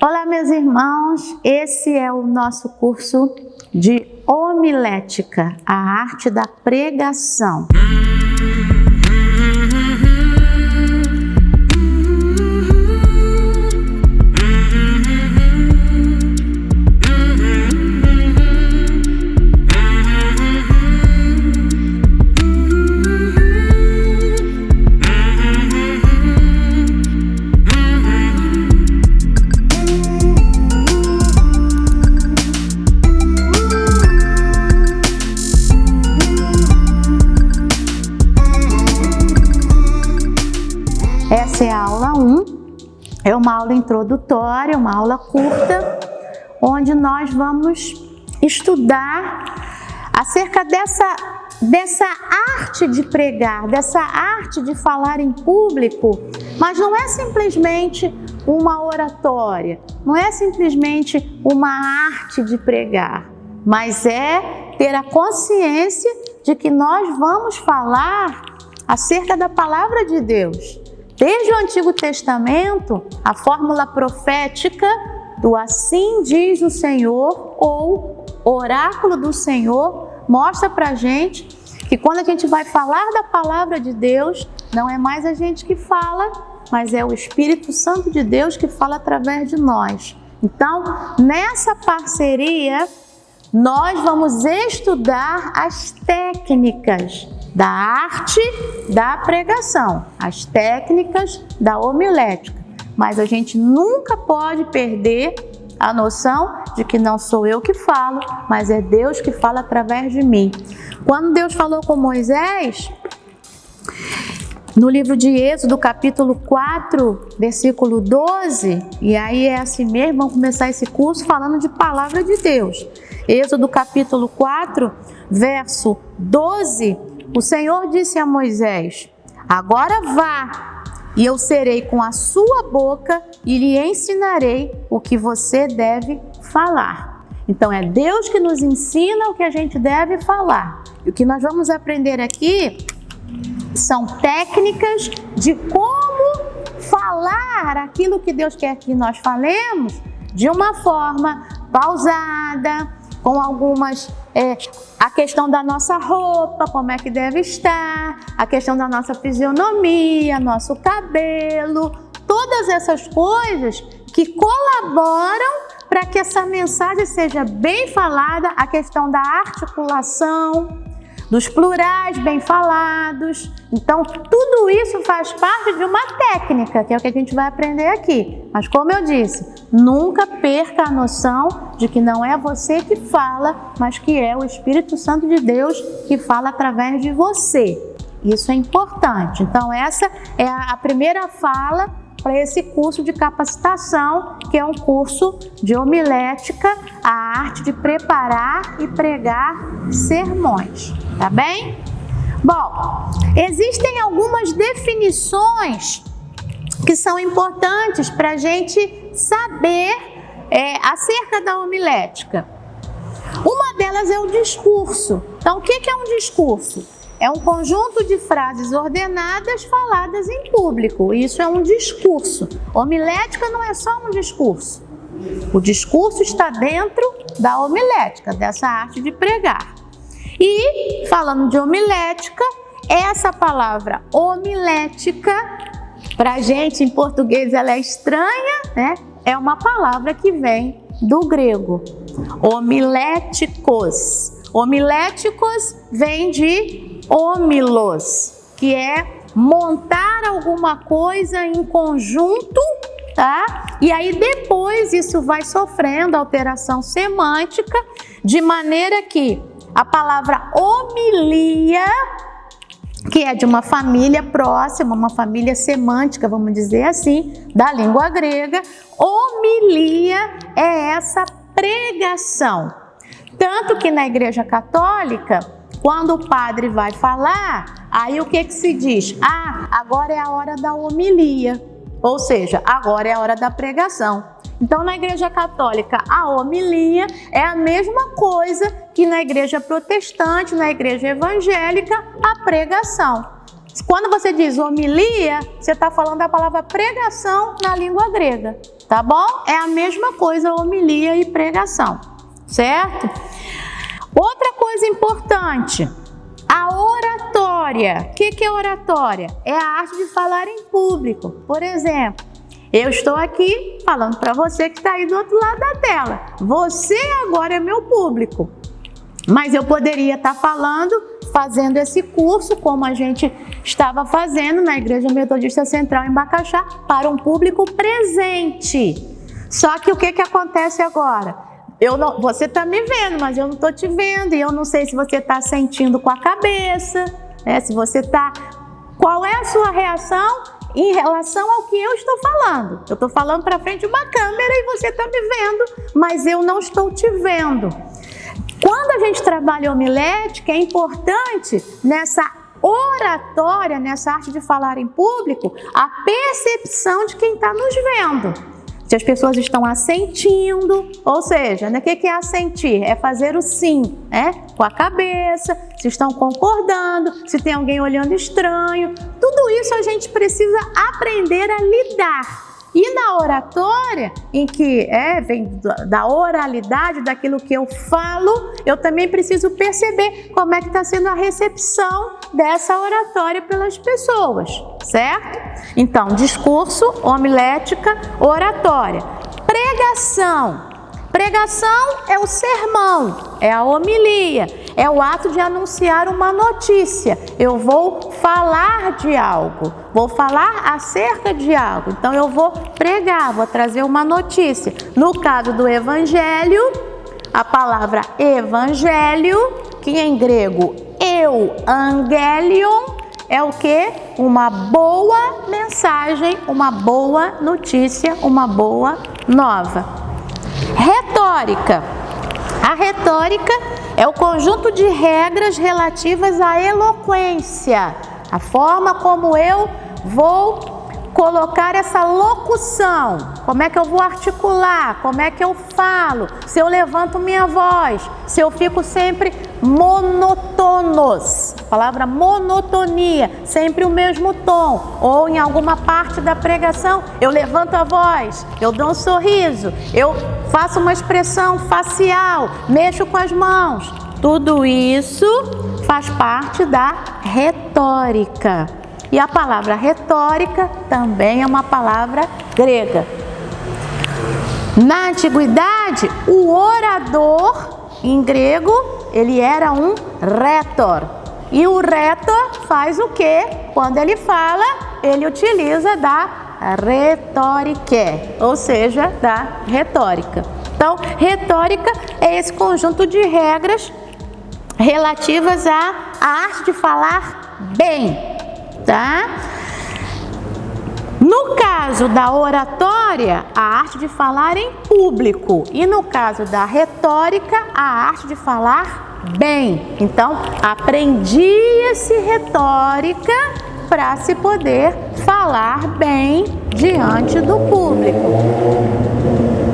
Olá, meus irmãos, esse é o nosso curso de homilética, a arte da pregação. Essa é a aula 1, é uma aula introdutória, uma aula curta, onde nós vamos estudar acerca dessa arte de pregar, dessa arte de falar em público, mas não é simplesmente uma oratória, não é simplesmente uma arte de pregar, mas é ter a consciência de que nós vamos falar acerca da palavra de Deus. Desde o Antigo Testamento, a fórmula profética do assim diz o Senhor ou oráculo do Senhor mostra pra gente que quando a gente vai falar da palavra de Deus, não é mais a gente que fala, mas é o Espírito Santo de Deus que fala através de nós. Então, nessa parceria, nós vamos estudar as técnicas da arte da pregação, as técnicas da homilética. Mas a gente nunca pode perder a noção de que não sou eu que falo, mas é Deus que fala através de mim. Quando Deus falou com Moisés, no livro de Êxodo, capítulo 4, versículo 12, e aí é assim mesmo, vamos começar esse curso falando de palavra de Deus. Êxodo, capítulo 4, verso 12, o Senhor disse a Moisés: agora vá, e eu serei com a sua boca e lhe ensinarei o que você deve falar. Então é Deus que nos ensina o que a gente deve falar. E o que nós vamos aprender aqui são técnicas de como falar aquilo que Deus quer que nós falemos de uma forma pausada, com algumas, a questão da nossa roupa, como é que deve estar, a questão da nossa fisionomia, nosso cabelo, todas essas coisas que colaboram para que essa mensagem seja bem falada, a questão da articulação, dos plurais bem falados. Então, tudo isso faz parte de uma técnica, que é o que a gente vai aprender aqui. Mas, como eu disse, nunca perca a noção de que não é você que fala, mas que é o Espírito Santo de Deus que fala através de você. Isso é importante. Então, essa é a primeira fala para esse curso de capacitação, que é um curso de homilética, a arte de preparar e pregar sermões. Tá bem? Bom, existem algumas definições que são importantes para a gente saber acerca da homilética. Uma delas é o discurso. Então, o que é um discurso? É um conjunto de frases ordenadas faladas em público. Isso é um discurso. Homilética não é só um discurso. O discurso está dentro da homilética, dessa arte de pregar. E, falando de homilética, essa palavra homilética, para a gente em português ela é estranha, né? É uma palavra que vem do grego. Homiléticos. Homiléticos vem de homilos, que é montar alguma coisa em conjunto, tá? E aí depois isso vai sofrendo alteração semântica, de maneira que a palavra homilia, que é de uma família próxima, uma família semântica, vamos dizer assim, da língua grega, homilia é essa pregação. Tanto que na Igreja Católica, quando o padre vai falar, aí o que se diz? Ah, agora é a hora da homilia, ou seja, agora é a hora da pregação. Então, na Igreja Católica, a homilia é a mesma coisa que na Igreja Protestante, na Igreja Evangélica, a pregação. Quando você diz homilia, você está falando da palavra pregação na língua grega. tá bom? É a mesma coisa homilia e pregação, certo? Outra coisa importante, a oratória. O que é oratória? É a arte de falar em público. Por exemplo, eu estou aqui falando para você que está aí do outro lado da tela. Você agora é meu público. Mas eu poderia estar fazendo esse curso, como a gente estava fazendo na Igreja Metodista Central em Bacaxá, para um público presente. Só que o que acontece agora? Você está me vendo, mas eu não estou te vendo. E eu não sei se você está sentindo com a cabeça, né? Se você está... Qual é a sua reação em relação ao que eu estou falando? Eu estou falando para frente de uma câmera e você está me vendo, mas eu não estou te vendo. Quando a gente trabalha homilética, é importante nessa oratória, nessa arte de falar em público, a percepção de quem está nos vendo. Se as pessoas estão assentindo, ou seja, né, o que é assentir? É fazer o sim, né, com a cabeça, se estão concordando, se tem alguém olhando estranho. Tudo isso a gente precisa aprender a lidar. E na oratória, em que vem da oralidade, daquilo que eu falo, eu também preciso perceber como é que está sendo a recepção dessa oratória pelas pessoas, certo? Então, discurso, homilética, oratória. Pregação. Pregação é o sermão, é a homilia, é o ato de anunciar uma notícia. Eu vou falar de algo, vou falar acerca de algo. Então eu vou pregar, vou trazer uma notícia. No caso do evangelho, a palavra evangelho, que em grego euangelion, é o que? Uma boa mensagem, uma boa notícia, uma boa nova. Retórica. A retórica é o conjunto de regras relativas à eloquência, a forma como eu vou colocar essa locução, como é que eu vou articular, como é que eu falo, se eu levanto minha voz, se eu fico sempre monotonos, a palavra monotonia, sempre o mesmo tom, ou em alguma parte da pregação eu levanto a voz, eu dou um sorriso, eu faço uma expressão facial, mexo com as mãos. Tudo isso faz parte da retórica. E a palavra retórica também é uma palavra grega. Na antiguidade, o orador, em grego, ele era um retor. E o retor faz o quê? Quando ele fala, ele utiliza da retórica, ou seja, da retórica. Então, retórica é esse conjunto de regras relativas à arte de falar bem. Tá? No caso da oratória, a arte de falar em público, e no caso da retórica, a arte de falar bem. Então, aprendi-se retórica para se poder falar bem diante do público.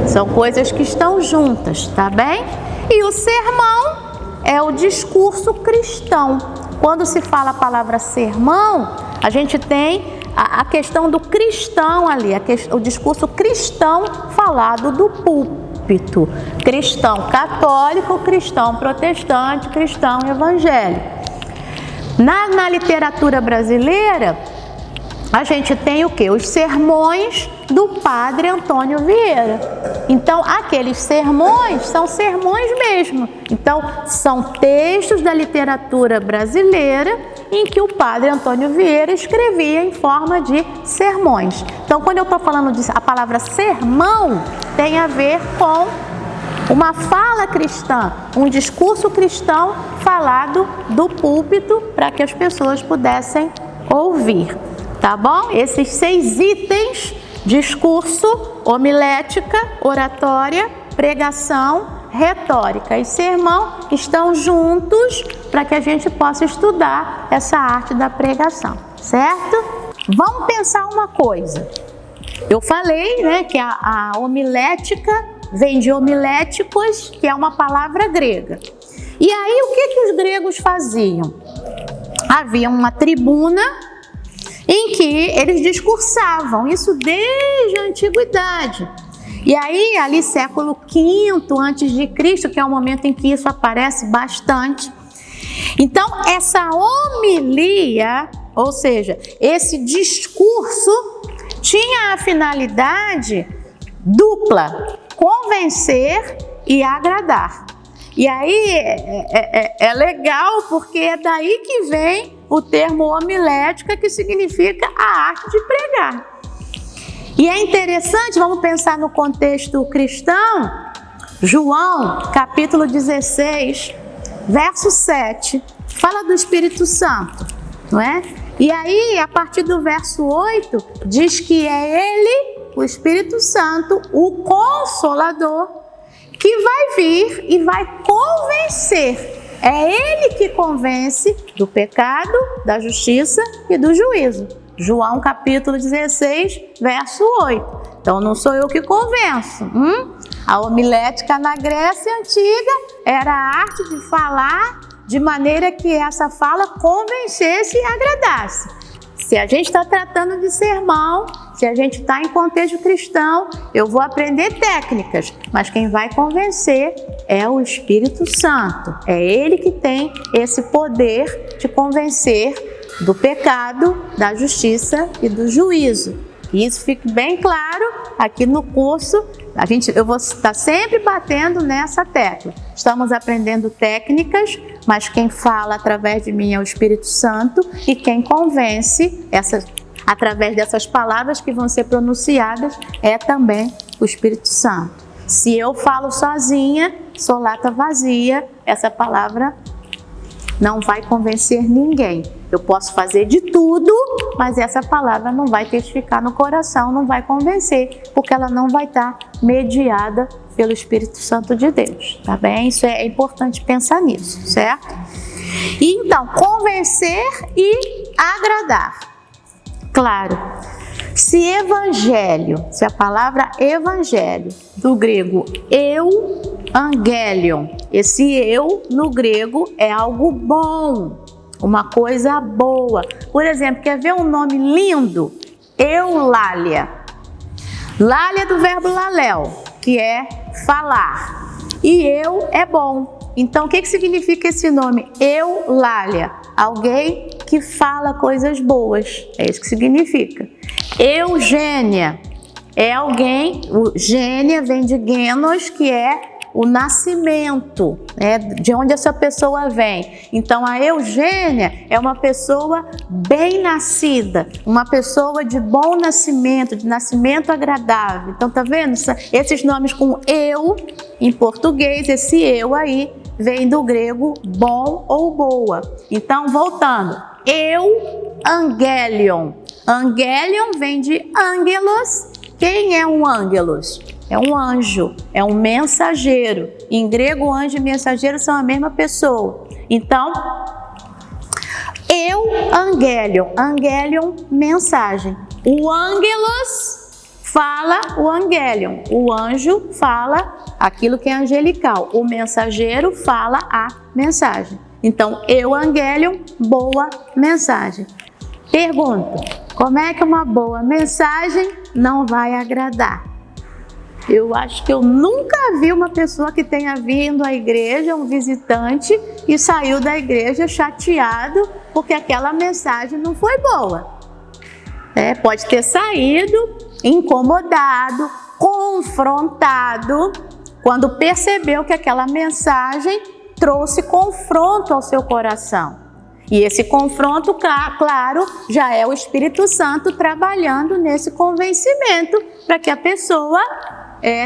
São coisas que estão juntas, tá bem? E o sermão é o discurso cristão. Quando se fala a palavra sermão, a gente tem a questão do cristão ali, o discurso cristão falado do púlpito. Cristão católico, cristão protestante, cristão evangélico. Na literatura brasileira, a gente tem o quê? Os sermões do Padre Antônio Vieira. Então, aqueles sermões são sermões mesmo. Então, são textos da literatura brasileira em que o Padre Antônio Vieira escrevia em forma de sermões. Então, quando eu estou falando a palavra sermão, tem a ver com uma fala cristã, um discurso cristão falado do púlpito para que as pessoas pudessem ouvir. Tá bom? Esses 6 itens: discurso, homilética, oratória, pregação, retórica e sermão, estão juntos para que a gente possa estudar essa arte da pregação, certo? Vamos pensar uma coisa. Eu falei, né, que a homilética vem de homiléticos, que é uma palavra grega. E aí, o que os gregos faziam? Havia uma tribuna em que eles discursavam, isso desde a antiguidade. E aí, ali século V antes de Cristo, que é o momento em que isso aparece bastante. Então, essa homilia, ou seja, esse discurso tinha a finalidade dupla: convencer e agradar. E aí é legal, porque é daí que vem o termo homilética, que significa a arte de pregar. E é interessante, vamos pensar no contexto cristão. João, capítulo 16, verso 7, fala do Espírito Santo, não é? E aí, a partir do verso 8, diz que é Ele, o Espírito Santo, o Consolador, que vai vir e vai convencer. É Ele que convence do pecado, da justiça e do juízo. João capítulo 16, verso 8. Então não sou eu que convenço. A homilética na Grécia Antiga era a arte de falar de maneira que essa fala convencesse e agradasse. Se a gente está tratando de sermão, se a gente está em contexto cristão, eu vou aprender técnicas, mas quem vai convencer é o Espírito Santo. É Ele que tem esse poder de convencer do pecado, da justiça e do juízo. E isso fique bem claro aqui no curso. Eu vou estar sempre batendo nessa tecla. Estamos aprendendo técnicas, mas quem fala através de mim é o Espírito Santo, e quem convence através dessas palavras que vão ser pronunciadas é também o Espírito Santo. Se eu falo sozinha, sou lata vazia, essa palavra não vai convencer ninguém. Eu posso fazer de tudo, mas essa palavra não vai testificar no coração, não vai convencer, porque ela não vai estar mediada pelo Espírito Santo de Deus, tá bem? Isso é importante pensar nisso, certo? E então, convencer e agradar. Claro, se a palavra evangelho, do grego evangelion, esse eu no grego é algo bom, uma coisa boa. Por exemplo, quer ver um nome lindo? Eulália. Lália do verbo laléu, que é falar. E eu é bom. Então, o que significa esse nome? Eulália. Alguém que fala coisas boas. É isso que significa. Eugênia é alguém, gênia vem de genos, que é o nascimento, né, de onde essa pessoa vem. Então a Eugênia é uma pessoa bem nascida, uma pessoa de bom nascimento, de nascimento agradável. Então tá vendo? Esses nomes com eu, em português, esse eu aí vem do grego bom ou boa. Então voltando, Evangelion. Angelion vem de ângelos. Quem é um ângelos? É um anjo, é um mensageiro. Em grego, anjo e mensageiro são a mesma pessoa. Então, Angelion, mensagem. O ângelos fala o angelion. O anjo fala aquilo que é angelical. O mensageiro fala a mensagem. Então, Evangelion, boa mensagem. Pergunta: como é que uma boa mensagem não vai agradar? Eu acho que eu nunca vi uma pessoa que tenha vindo à igreja, um visitante, e saiu da igreja chateado porque aquela mensagem não foi boa. Pode ter saído incomodado, confrontado, quando percebeu que aquela mensagem trouxe confronto ao seu coração. E esse confronto, claro, já é o Espírito Santo trabalhando nesse convencimento para que a pessoa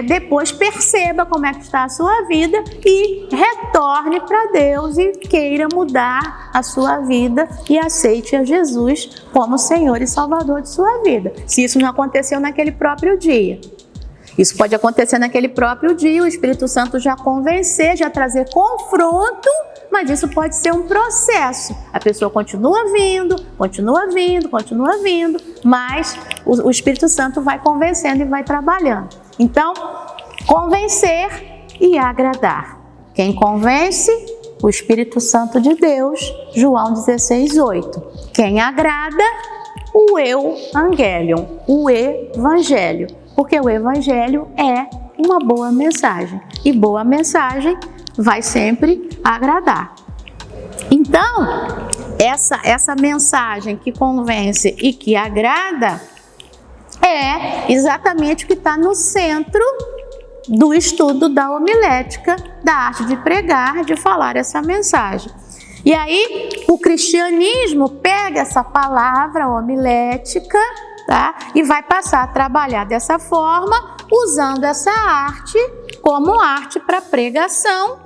depois perceba como é que está a sua vida e retorne para Deus e queira mudar a sua vida e aceite a Jesus como Senhor e Salvador de sua vida. Se isso não aconteceu naquele próprio dia. Isso pode acontecer naquele próprio dia, o Espírito Santo já convencer, já trazer confronto, mas isso pode ser um processo. A pessoa continua vindo, mas o Espírito Santo vai convencendo e vai trabalhando. Então, convencer e agradar. Quem convence? O Espírito Santo de Deus, João 16:8. Quem agrada? O Evangelion, o Evangelho. Porque o Evangelho é uma boa mensagem. E boa mensagem vai sempre agradar. Então, essa mensagem que convence e que agrada é exatamente o que está no centro do estudo da homilética, da arte de pregar, de falar essa mensagem. E aí, o cristianismo pega essa palavra homilética, tá? E vai passar a trabalhar dessa forma, usando essa arte como arte para pregação,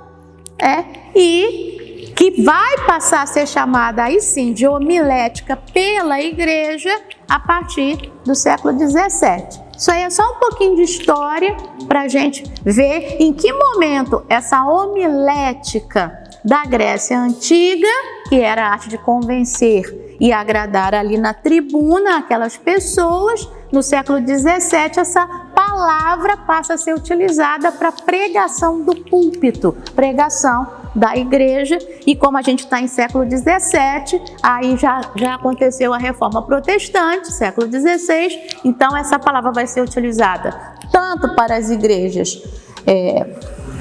e que vai passar a ser chamada aí sim de homilética pela igreja a partir do século XVII. Isso aí é só um pouquinho de história para a gente ver em que momento essa homilética da Grécia Antiga, que era a arte de convencer e agradar ali na tribuna aquelas pessoas, no século XVII essa palavra passa a ser utilizada para pregação do púlpito, pregação da igreja. E como a gente está em século XVII, aí já aconteceu a Reforma Protestante, século XVI, então essa palavra vai ser utilizada tanto para as igrejas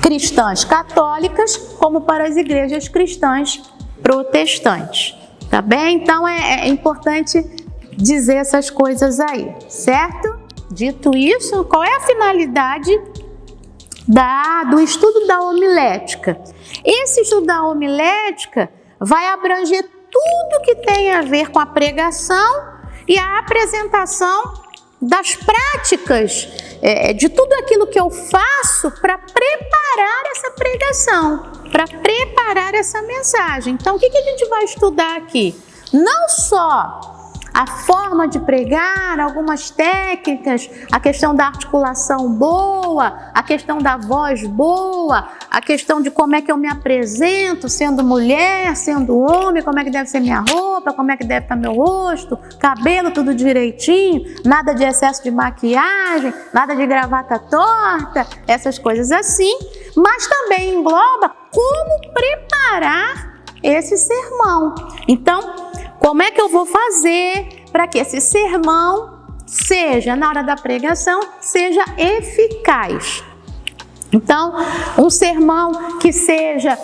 cristãs católicas, como para as igrejas cristãs protestantes, tá bem? Então é importante dizer essas coisas aí, certo? Dito isso, qual é a finalidade do estudo da homilética? Esse estudo da homilética vai abranger tudo que tem a ver com a pregação e a apresentação das práticas, de tudo aquilo que eu faço para preparar essa pregação, para preparar essa mensagem. Então, o que a gente vai estudar aqui? Não só a forma de pregar, algumas técnicas, a questão da articulação boa, a questão da voz boa, a questão de como é que eu me apresento, sendo mulher, sendo homem, como é que deve ser minha roupa, como é que deve estar meu rosto, cabelo tudo direitinho, nada de excesso de maquiagem, nada de gravata torta, essas coisas assim, mas também engloba como preparar esse sermão. Então, como é que eu vou fazer para que esse sermão seja, na hora da pregação, seja eficaz? Então, um sermão que seja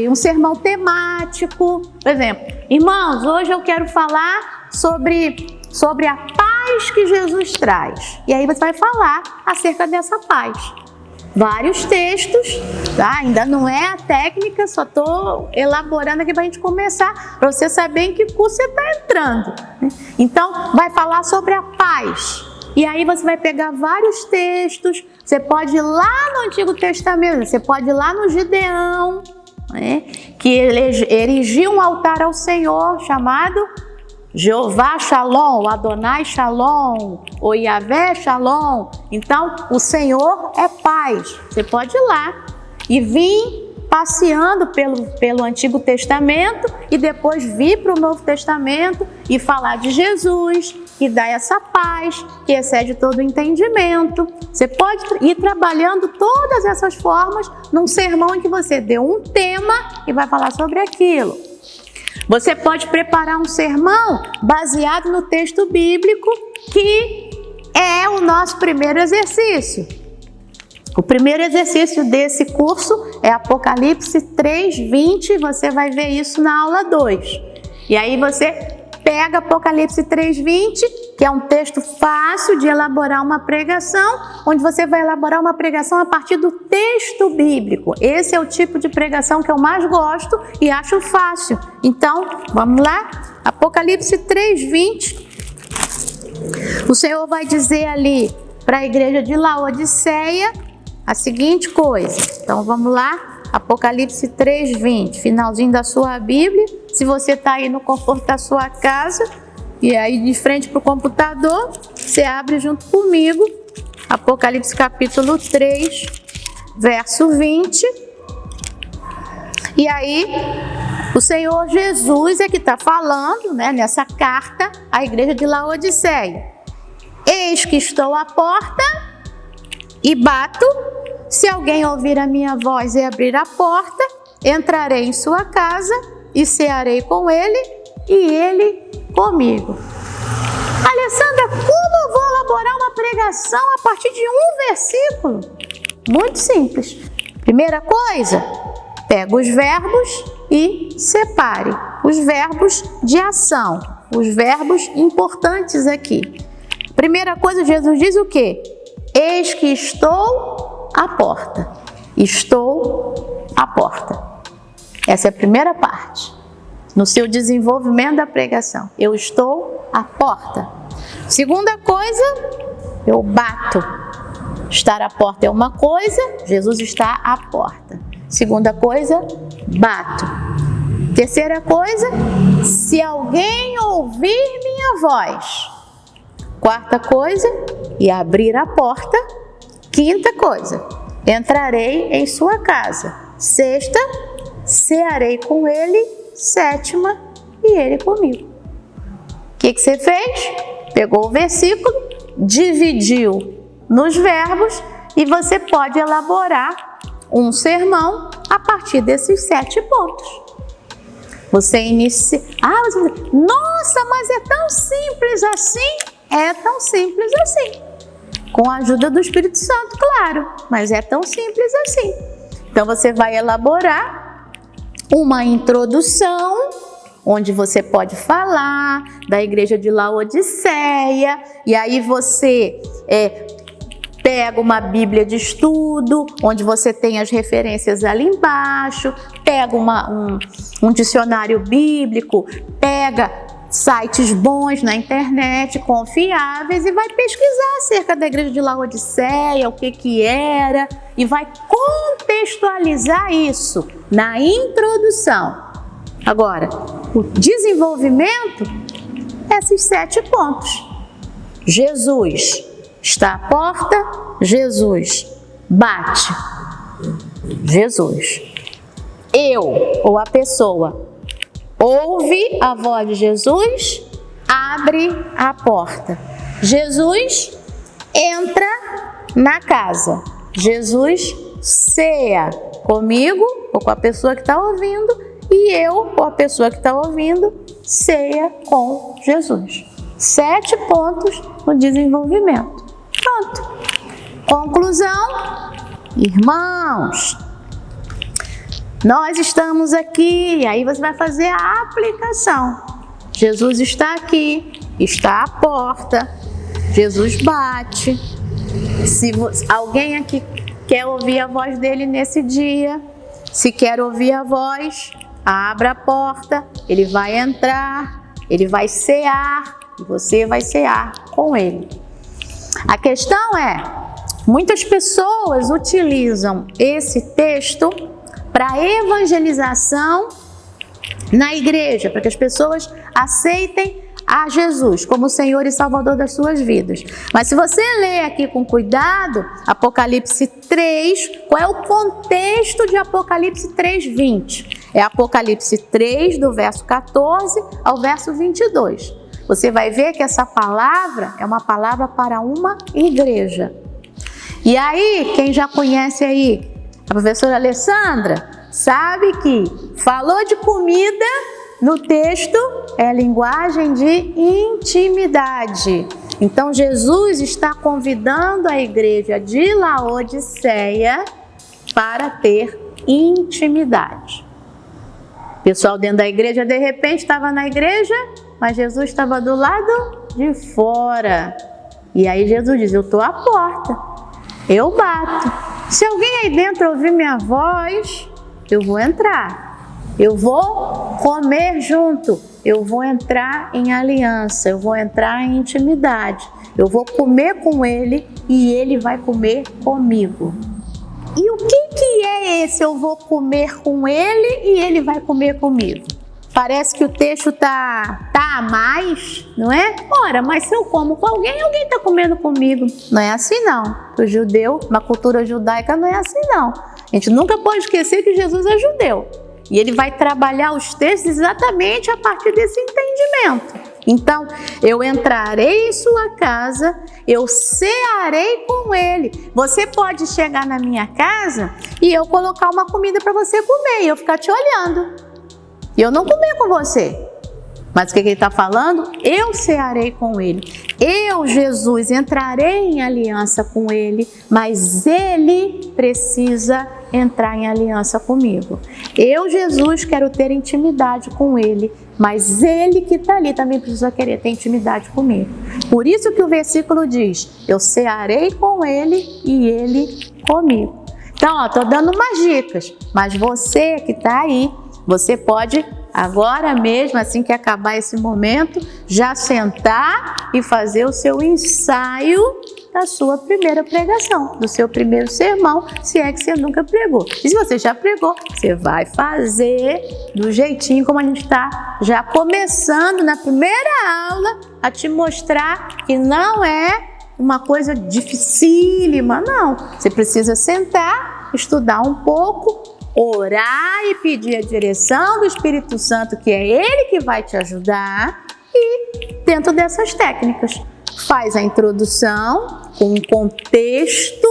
um sermão temático, por exemplo, irmãos, hoje eu quero falar sobre a paz que Jesus traz. E aí você vai falar acerca dessa paz. Vários textos, tá? Ainda não é a técnica, só estou elaborando aqui para a gente começar, para você saber em que curso você está entrando. Então, vai falar sobre a paz. E aí você vai pegar vários textos, você pode ir lá no Antigo Testamento, você pode ir lá no Gideão, que erigiu um altar ao Senhor chamado Jeová Shalom, Adonai Shalom, ou Yahvé Shalom. Então, o Senhor é paz. Você pode ir lá e vir passeando pelo Antigo Testamento e depois vir para o Novo Testamento e falar de Jesus, que dá essa paz, que excede todo o entendimento. Você pode ir trabalhando todas essas formas num sermão em que você deu um tema e vai falar sobre aquilo. Você pode preparar um sermão baseado no texto bíblico, que é o nosso primeiro exercício. O primeiro exercício desse curso é Apocalipse 3:20, você vai ver isso na aula 2. E aí você pega Apocalipse 3:20, que é um texto fácil de elaborar uma pregação, onde você vai elaborar uma pregação a partir do texto bíblico. Esse é o tipo de pregação que eu mais gosto e acho fácil. Então, vamos lá? Apocalipse 3:20. O Senhor vai dizer ali para a igreja de Laodiceia a seguinte coisa. Então, vamos lá? Apocalipse 3:20, finalzinho da sua Bíblia. Se você está aí no conforto da sua casa e aí de frente para o computador, você abre junto comigo Apocalipse capítulo 3, verso 20. E aí o Senhor Jesus é que está falando, nessa carta à igreja de Laodiceia. Eis que estou à porta e bato. Se alguém ouvir a minha voz e abrir a porta, entrarei em sua casa e cearei com ele e ele comigo. Alessandra, como eu vou elaborar uma pregação a partir de um versículo. Muito simples. Primeira coisa, pega os verbos e separe os verbos de ação, os verbos importantes aqui. Primeira coisa, Jesus diz o quê? Eis que estou à porta. Estou à porta. Essa é a primeira parte. No seu desenvolvimento da pregação. Eu estou à porta. Segunda coisa, eu bato. Estar à porta é uma coisa, Jesus está à porta. Segunda coisa, bato. Terceira coisa, se alguém ouvir minha voz. Quarta coisa, e abrir a porta. Quinta coisa, entrarei em sua casa. Sexta, cearei com ele. Sétima, e ele comigo. O que você fez? Pegou o versículo, dividiu nos verbos e você pode elaborar um sermão a partir desses 7 pontos. Você inicia... nossa, mas é tão simples assim? É tão simples assim. Com a ajuda do Espírito Santo, claro, mas é tão simples assim. Então você vai elaborar uma introdução, onde você pode falar da igreja de Laodiceia, e aí você pega uma Bíblia de estudo, onde você tem as referências ali embaixo, pega um dicionário bíblico, pega sites bons na internet, confiáveis, e vai pesquisar acerca da igreja de Laodiceia, o que era, e vai contextualizar isso na introdução. Agora, o desenvolvimento, esses 7 pontos. Jesus está à porta, Jesus bate, Jesus. Eu, ou a pessoa, ouve a voz de Jesus, abre a porta. Jesus entra na casa. Jesus ceia comigo ou com a pessoa que está ouvindo, e eu ou a pessoa que está ouvindo ceia com Jesus. 7 pontos no desenvolvimento. Pronto. Conclusão, irmãos. Nós estamos aqui, e aí você vai fazer a aplicação. Jesus está aqui, está à porta, Jesus bate. Se alguém aqui quer ouvir a voz dele nesse dia, se quer ouvir a voz, abra a porta, ele vai entrar, ele vai cear, e você vai cear com ele. A questão é, muitas pessoas utilizam esse texto para evangelização na igreja, para que as pessoas aceitem a Jesus como Senhor e Salvador das suas vidas. Mas se você ler aqui com cuidado, Apocalipse 3, qual é o contexto de Apocalipse 3:20? É Apocalipse 3, do verso 14 ao verso 22. Você vai ver que essa palavra é uma palavra para uma igreja. E aí, quem já conhece aí a professora Alessandra, sabe que falou de comida no texto é linguagem de intimidade. Então Jesus está convidando a igreja de Laodiceia para ter intimidade. O pessoal dentro da igreja de repente estava na igreja, mas Jesus estava do lado de fora. E aí Jesus diz, eu estou à porta, eu bato. Se alguém aí dentro ouvir minha voz, eu vou entrar, eu vou comer junto, eu vou entrar em aliança, eu vou entrar em intimidade, eu vou comer com ele e ele vai comer comigo. E o que é esse eu vou comer com ele e ele vai comer comigo? Parece que o texto tá a mais, não é? Ora, mas se eu como com alguém, alguém está comendo comigo. Não é assim não. O judeu, na cultura judaica, não é assim não. A gente nunca pode esquecer que Jesus é judeu. E ele vai trabalhar os textos exatamente a partir desse entendimento. Então, eu entrarei em sua casa, eu cearei com ele. Você pode chegar na minha casa e eu colocar uma comida para você comer e eu ficar te olhando. E eu não comer com você. Mas o que ele está falando? Eu cearei com ele. Eu, Jesus, entrarei em aliança com ele, mas ele precisa entrar em aliança comigo. Eu, Jesus, quero ter intimidade com ele, mas ele que está ali também precisa querer ter intimidade comigo. Por isso que o versículo diz, eu cearei com ele e ele comigo. Então, estou dando umas dicas, mas você que está aí, você pode agora mesmo, assim que acabar esse momento, já sentar e fazer o seu ensaio da sua primeira pregação, do seu primeiro sermão, se é que você nunca pregou. E se você já pregou, você vai fazer do jeitinho como a gente está já começando na primeira aula a te mostrar que não é uma coisa dificílima, não. Você precisa sentar, estudar um pouco, orar e pedir a direção do Espírito Santo, que é Ele que vai te ajudar, e dentro dessas técnicas, faz a introdução com um contexto,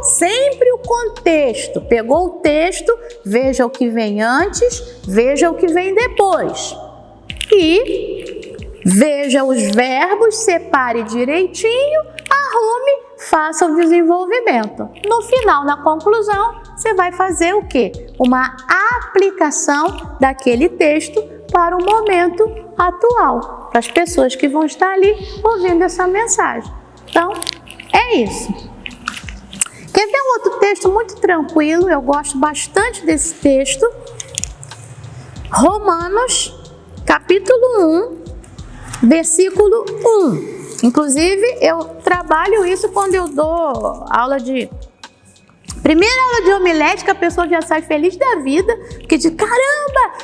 sempre o contexto. Pegou o texto, veja o que vem antes, veja o que vem depois. E veja os verbos, separe direitinho, arrume, faça o desenvolvimento. No final, na conclusão, você vai fazer o quê? Uma aplicação daquele texto para o momento atual, para as pessoas que vão estar ali ouvindo essa mensagem. Então, é isso. Quer ver um outro texto muito tranquilo? Eu gosto bastante desse texto. Romanos, capítulo 1, versículo 1. Inclusive, eu trabalho isso quando eu dou aula de... Primeira aula de homilética, a pessoa já sai feliz da vida, porque diz, caramba,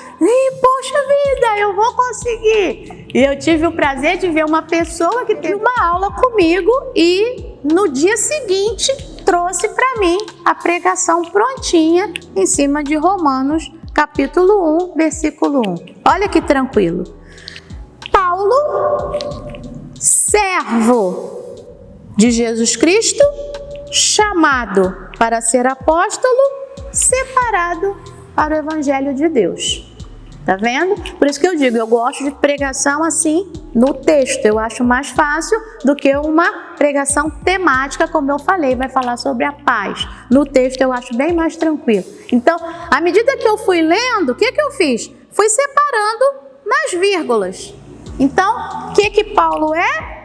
poxa vida, eu vou conseguir. E eu tive o prazer de ver uma pessoa que teve uma aula comigo e no dia seguinte trouxe para mim a pregação prontinha em cima de Romanos, capítulo 1, versículo 1. Olha que tranquilo. Paulo, servo de Jesus Cristo, chamado para ser apóstolo, separado para o Evangelho de Deus. Tá vendo? Por isso que eu digo, eu gosto de pregação assim no texto. Eu acho mais fácil do que uma pregação temática, como eu falei, vai falar sobre a paz. No texto eu acho bem mais tranquilo. Então, à medida que eu fui lendo, o que eu fiz? Fui separando nas vírgulas. Então, o que Paulo é?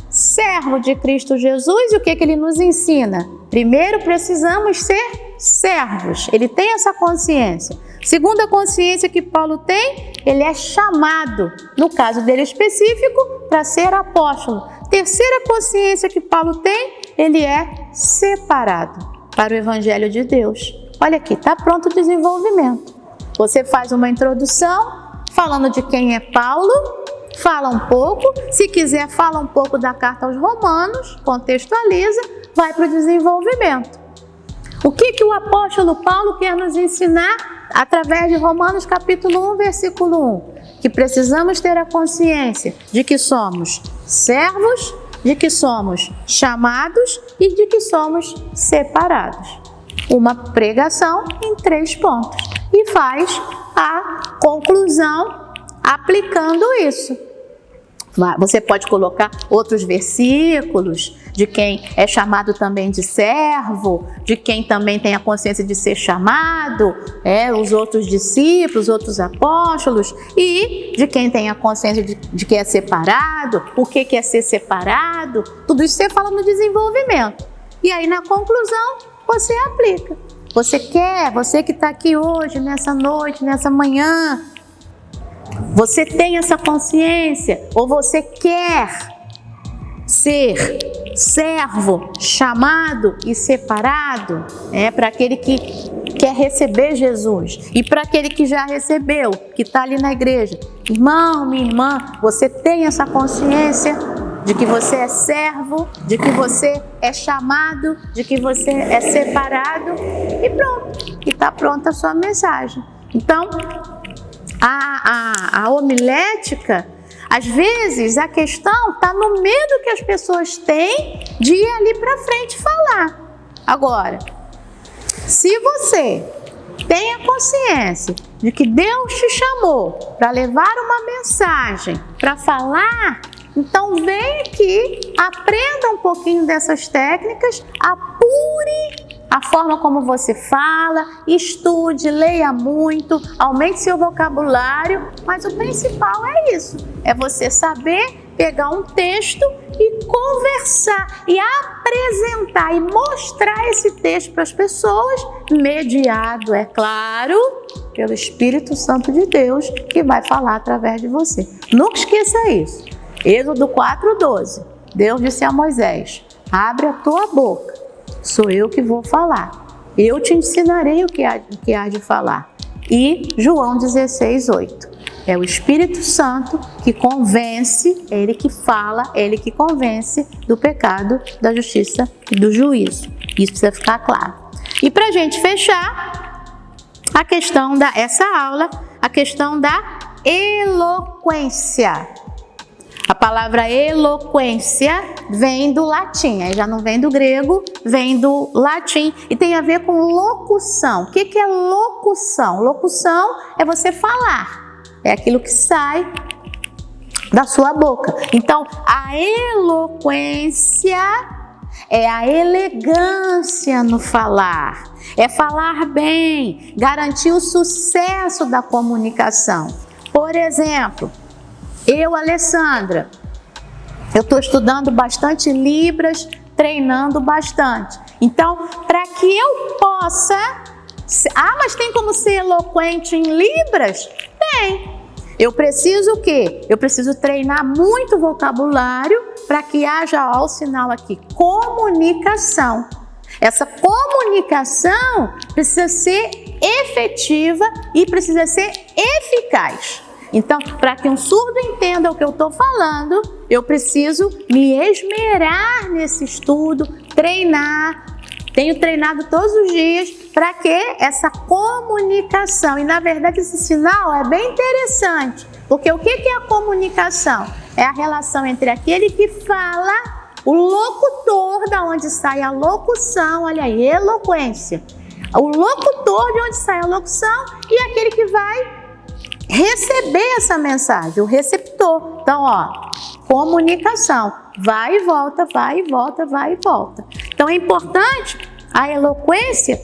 Servo de Cristo Jesus. E o que ele nos ensina? Primeiro, precisamos ser servos. Ele tem essa consciência. Segunda consciência que Paulo tem, ele é chamado, no caso dele específico, para ser apóstolo. Terceira consciência que Paulo tem, ele é separado para o Evangelho de Deus. Olha aqui, está pronto o desenvolvimento. Você faz uma introdução falando de quem é Paulo, fala um pouco, se quiser fala um pouco da carta aos Romanos, contextualiza, vai para o desenvolvimento. O que o apóstolo Paulo quer nos ensinar através de Romanos capítulo 1, versículo 1? Que precisamos ter a consciência de que somos servos, de que somos chamados e de que somos separados. Uma pregação em 3 pontos. E faz a conclusão aplicando isso. Você pode colocar outros versículos de quem é chamado também de servo, de quem também tem a consciência de ser chamado, os outros discípulos, outros apóstolos, e de quem tem a consciência de que é separado, o que é ser separado. Tudo isso você fala no desenvolvimento. E aí na conclusão você aplica. Você que está aqui hoje, nessa noite, nessa manhã, você tem essa consciência, ou você quer ser servo, chamado e separado, para aquele que quer receber Jesus e para aquele que já recebeu, que está ali na igreja. Irmão, minha irmã, você tem essa consciência de que você é servo, de que você é chamado, de que você é separado e pronto, e está pronta a sua mensagem. Então, a homilética, às vezes a questão está no medo que as pessoas têm de ir ali para frente falar. Agora, se você tenha consciência de que Deus te chamou para levar uma mensagem, para falar, então vem aqui, aprenda um pouquinho dessas técnicas, apure a forma como você fala, estude, leia muito, aumente seu vocabulário, mas o principal é isso, é você saber pegar um texto e conversar e apresentar e mostrar esse texto para as pessoas, mediado, é claro, pelo Espírito Santo de Deus que vai falar através de você. Nunca esqueça isso. Êxodo 4:12. Deus disse a Moisés: abre a tua boca, sou eu que vou falar. Eu te ensinarei o que há de falar. E João 16:8. É o Espírito Santo que convence, é Ele que fala, é Ele que convence do pecado, da justiça e do juízo. Isso precisa ficar claro. E para a gente fechar a questão essa aula, a questão da eloquência. A palavra eloquência vem do latim, aí já não vem do grego, vem do latim e tem a ver com locução. O que é locução? Locução é você falar. É aquilo que sai da sua boca. Então, a eloquência é a elegância no falar. É falar bem, garantir o sucesso da comunicação. Por exemplo, eu, Alessandra, eu estou estudando bastante Libras, treinando bastante. Então, para que eu possa... mas tem como ser eloquente em Libras? Tem. Eu preciso o quê? Eu preciso treinar muito vocabulário para que haja, ó, o sinal aqui, comunicação. Essa comunicação precisa ser efetiva e precisa ser eficaz. Então, para que um surdo entenda o que eu estou falando, eu preciso me esmerar nesse estudo, treinar. Tenho treinado todos os dias para que essa comunicação, e na verdade esse sinal é bem interessante, porque o que é a comunicação? É a relação entre aquele que fala, o locutor, da onde sai a locução, olha aí, eloquência. O locutor, de onde sai a locução, e aquele que vai receber essa mensagem, o receptor. Então, ó, comunicação, vai e volta, vai e volta, vai e volta. Então é importante, a eloquência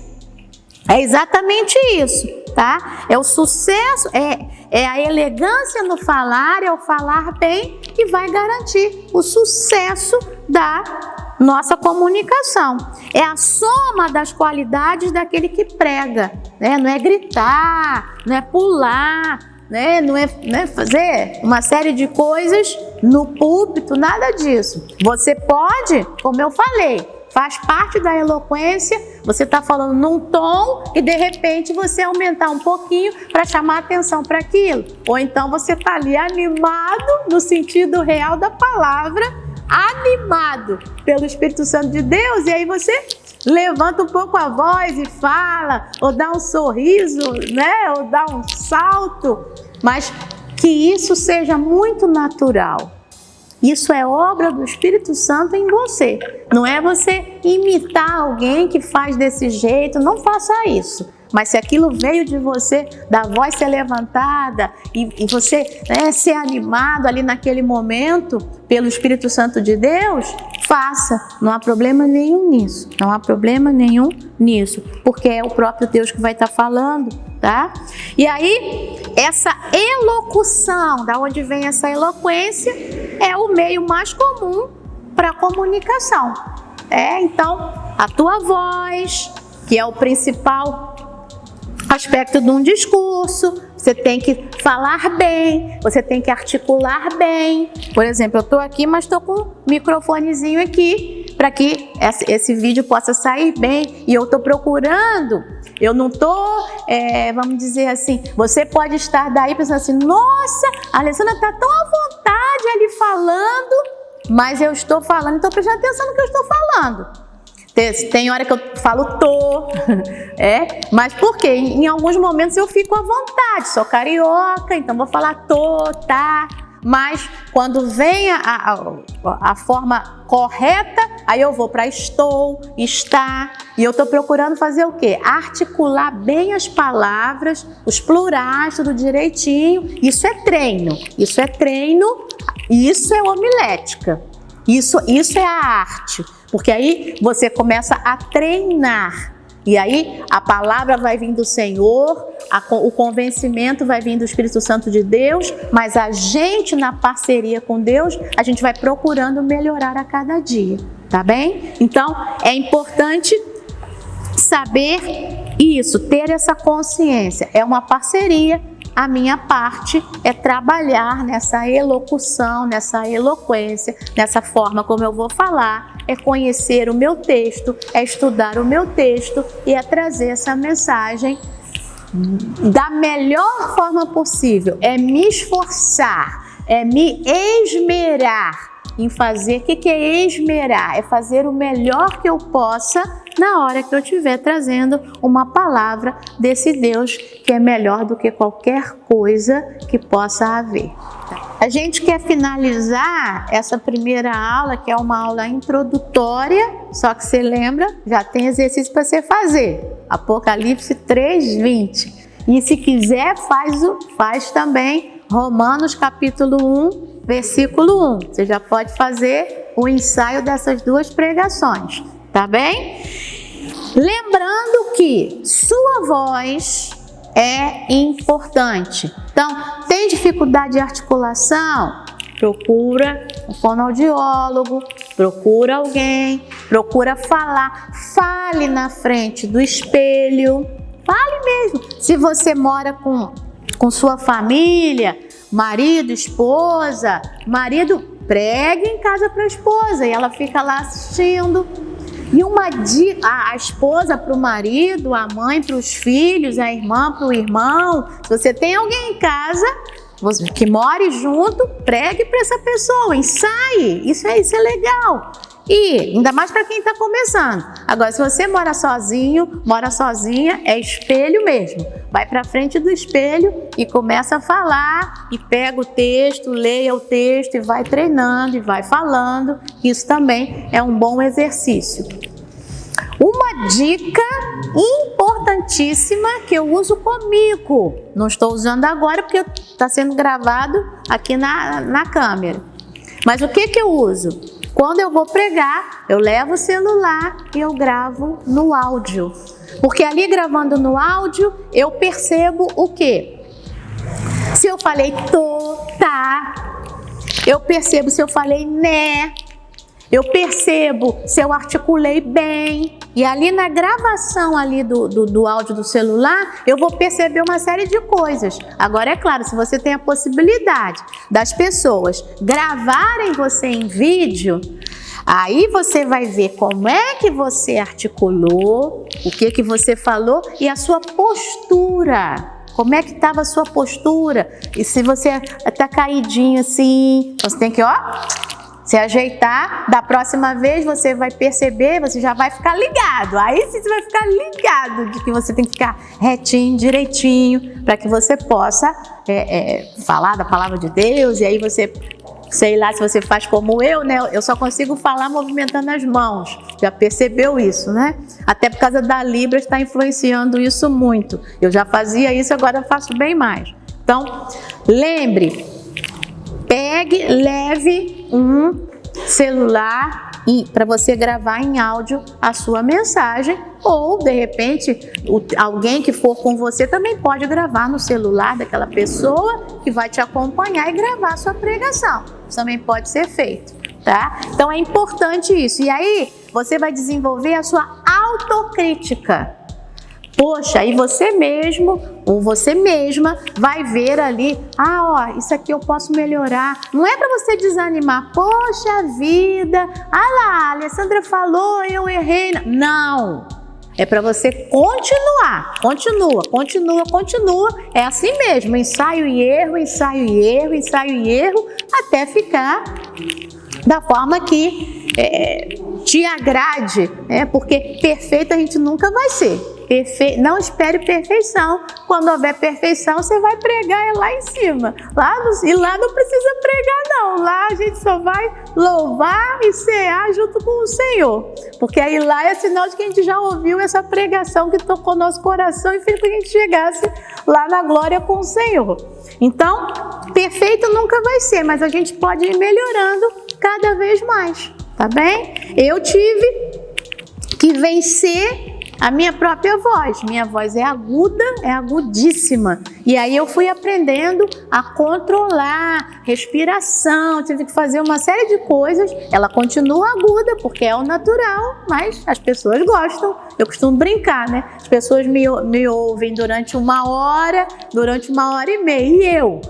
é exatamente isso, tá? É o sucesso, é a elegância no falar, é o falar bem que vai garantir o sucesso da nossa comunicação. É a soma das qualidades daquele que prega, né? Não é gritar, não é pular, né? Não é fazer uma série de coisas no púlpito, nada disso. Você pode, como eu falei, faz parte da eloquência, você está falando num tom e de repente você aumentar um pouquinho para chamar atenção para aquilo. Ou então você está ali animado, no sentido real da palavra, animado pelo Espírito Santo de Deus, e aí você levanta um pouco a voz e fala, ou dá um sorriso, né? Ou dá um salto, mas que isso seja muito natural. Isso é obra do Espírito Santo em você. Não é você imitar alguém que faz desse jeito, não faça isso. Mas se aquilo veio de você, da voz ser levantada e você ser animado ali naquele momento pelo Espírito Santo de Deus, faça. Não há problema nenhum nisso. Não há problema nenhum nisso. Porque é o próprio Deus que vai estar falando, tá? E aí, essa elocução, da onde vem essa eloquência, é o meio mais comum para a comunicação. Então, a tua voz, que é o principal aspecto de um discurso, você tem que falar bem, você tem que articular bem. Por exemplo, eu estou aqui, mas estou com um microfonezinho aqui para que esse vídeo possa sair bem, e eu estou procurando, eu não estou, vamos dizer assim, você pode estar daí pensando assim, nossa, a Alessandra está tão à vontade ali falando, mas eu estou falando, estou prestando atenção no que eu estou falando. Tem hora que eu falo tô, mas por quê? Em alguns momentos eu fico à vontade, sou carioca, então vou falar tô, tá. mas quando vem a forma correta, aí eu vou para estou, está, e eu estou procurando fazer o quê? Articular bem as palavras, os plurais, tudo direitinho. Isso é treino, isso é homilética, isso é a arte, porque aí você começa a treinar. E aí a palavra vai vir do Senhor, o convencimento vai vir do Espírito Santo de Deus, mas a gente, na parceria com Deus, a gente vai procurando melhorar a cada dia, tá bem? Então é importante saber isso, ter essa consciência. É uma parceria. A minha parte é trabalhar nessa elocução, nessa eloquência, nessa forma como eu vou falar, é conhecer o meu texto, é estudar o meu texto e é trazer essa mensagem da melhor forma possível, é me esforçar, é me esmerar em fazer. O que é esmerar? É fazer o melhor que eu possa na hora que eu estiver trazendo uma palavra desse Deus que é melhor do que qualquer coisa que possa haver. A gente quer finalizar essa primeira aula, que é uma aula introdutória, só que você lembra, já tem exercício para você fazer. Apocalipse 3:20. E se quiser, faz também Romanos capítulo 1, versículo 1. Você já pode fazer o ensaio dessas duas pregações, tá bem? Lembrando que sua voz é importante. Então, tem dificuldade de articulação? Procura um fonoaudiólogo, procura alguém, procura falar. Fale na frente do espelho, fale mesmo. Se você mora com sua família, marido, esposa, pregue em casa para a esposa e ela fica lá assistindo. E uma dica, a esposa para o marido, a mãe para os filhos, a irmã para o irmão. Se você tem alguém em casa que more junto, pregue para essa pessoa, ensaie. Isso é legal. E ainda mais para quem está começando. Agora, se você mora sozinho, mora sozinha, é espelho mesmo. Vai para frente do espelho e começa a falar e pega o texto, leia o texto e vai treinando e vai falando. Isso também é um bom exercício. Uma dica importantíssima que eu uso comigo. Não estou usando agora porque está sendo gravado aqui na câmera. Mas o que eu uso? Quando eu vou pregar, eu levo o celular e eu gravo no áudio. Porque ali gravando no áudio, eu percebo o quê? Se eu falei tô, tá. Eu percebo se eu falei né. Eu percebo se eu articulei bem. E ali na gravação ali do áudio do celular, eu vou perceber uma série de coisas. Agora, é claro, se você tem a possibilidade das pessoas gravarem você em vídeo, aí você vai ver como é que você articulou, o que você falou e a sua postura. Como é que estava a sua postura? E se você está caidinho assim, você tem que, se ajeitar. Da próxima vez você vai perceber, você já vai ficar ligado. Aí sim você vai ficar ligado de que você tem que ficar retinho, direitinho, para que você possa falar da palavra de Deus. E aí você, sei lá, se você faz como eu, né? Eu só consigo falar movimentando as mãos. Já percebeu isso, né? Até por causa da Libras está influenciando isso muito. Eu já fazia isso, agora eu faço bem mais. Então, lembre, leve um celular para você gravar em áudio a sua mensagem, ou de repente alguém que for com você também pode gravar no celular daquela pessoa que vai te acompanhar e gravar a sua pregação. Isso também pode ser feito, tá? Então é importante isso. E aí você vai desenvolver a sua autocrítica. Poxa, aí você mesmo ou você mesma vai ver ali, isso aqui eu posso melhorar. Não é para você desanimar, poxa vida, lá, a Alessandra falou, eu errei. Não, é para você continuar, continua. É assim mesmo, ensaio e erro, até ficar da forma que te agrade, porque perfeito a gente nunca vai ser. Não espere perfeição. Quando houver perfeição, você vai pregar lá em cima. E lá não precisa pregar, não. Lá a gente só vai louvar e cear junto com o Senhor. Porque aí lá é sinal de que a gente já ouviu essa pregação que tocou nosso coração e fez com que a gente chegasse lá na glória com o Senhor. Então, perfeito nunca vai ser, mas a gente pode ir melhorando cada vez mais, tá bem? Eu tive que vencer a minha própria voz. Minha voz é aguda, é agudíssima. E aí eu fui aprendendo a controlar, respiração, tive que fazer uma série de coisas. Ela continua aguda, porque é o natural, mas as pessoas gostam. Eu costumo brincar, né? As pessoas me ouvem durante 1 hora, durante 1h30. E eu?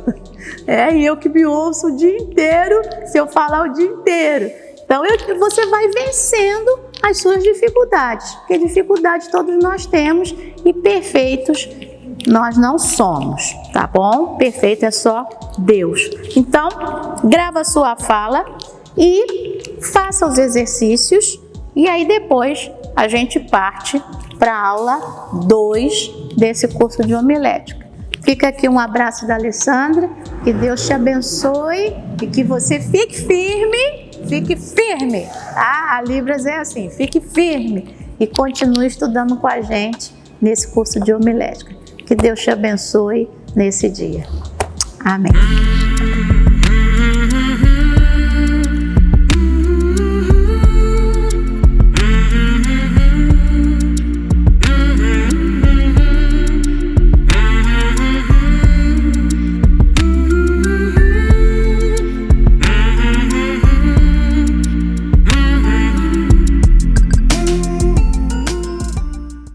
E eu que me ouço o dia inteiro, se eu falar o dia inteiro. Então você vai vencendo as suas dificuldades, porque dificuldades todos nós temos e perfeitos nós não somos, tá bom? Perfeito é só Deus. Então, grava a sua fala e faça os exercícios e aí depois a gente parte para a aula 2 desse curso de homilética. Fica aqui um abraço da Alessandra, que Deus te abençoe e que você fique firme. Fique firme, tá? A Libras é assim, fique firme e continue estudando com a gente nesse curso de homilética. Que Deus te abençoe nesse dia. Amém.